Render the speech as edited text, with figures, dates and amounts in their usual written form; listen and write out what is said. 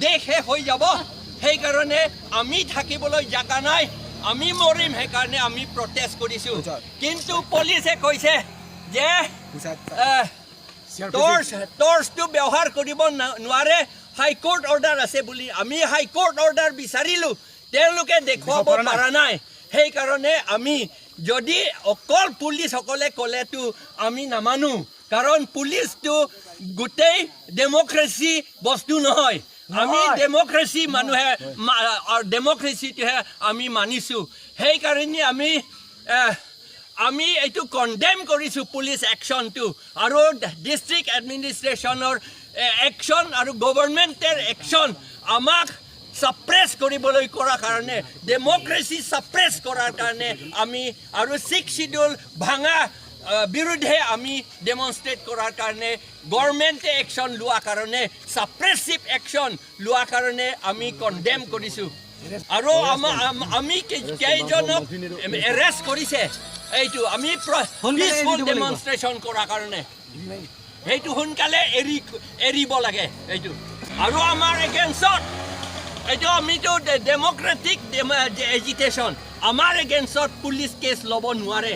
দেশ শেষ হৈ যাব সেইকাৰণে আমি থাকিবলৈ জাগা নাই আমি মৰিম সেইকাৰণে আমি প্ৰটেষ্ট কৰিছোঁ কিন্তু পুলিচে কৈছে যে টৰ্চটো ব্যৱহাৰ কৰিব নোৱাৰে হাইকোৰ্ট অৰ্ডাৰ আছে বুলি আমি হাইকোৰ্ট অৰ্ডাৰ বিচাৰিলোঁ তেওঁলোকে দেখুৱাব পৰা নাই সেইকাৰণে আমি যদি অকল পুলিচসকলে ক'লেতো আমি নামানো কাৰণ পুলিচটো গোটেই ডেমক্ৰেচি বস্তু নহয় আমি ডেমক্ৰেচি মানুহে ডেমক্ৰেচিটোহে আমি মানিছোঁ সেইকাৰণে আমি এইটো কণ্ডেম কৰিছোঁ পুলিচ একশ্যনটো আৰু ডিষ্ট্ৰিক্ট এডমিনিষ্ট্ৰেশ্যনৰ একশ্যন আৰু গভৰ্ণমেণ্টেৰ একশ্যন আমাক সাপ্ৰেছ কৰিবলৈ কৰাৰ কাৰণে ডেমক্ৰেচি সাপ্ৰেছ কৰাৰ কাৰণে আমি আৰু 6th শিডিউল ভাঙা বিৰুদ্ধে আমি ডেমনষ্ট্ৰেট কৰাৰ কাৰণে গভৰ্ণমেণ্টে একশ্যন লোৱাৰ কাৰণে সাপ্ৰেছিভ একশ্যন লোৱাৰ কাৰণে আমি কণ্ডেম কৰিছোঁ আৰু আমি কেইজনক এৰেষ্ট কৰিছে এইটো আমি পিছফুল ডেমনষ্ট্ৰেশ্যন কৰাৰ কাৰণে সেইটো সোনকালে এৰিব লাগে এইটো আৰু আমাৰ এগেইনষ্টত এইটো আমিতো ডেমক্ৰেটিক এজিটেশ্যন আমাৰ এগেইনষ্টত পুলিচ কেছ ল'ব নোৱাৰে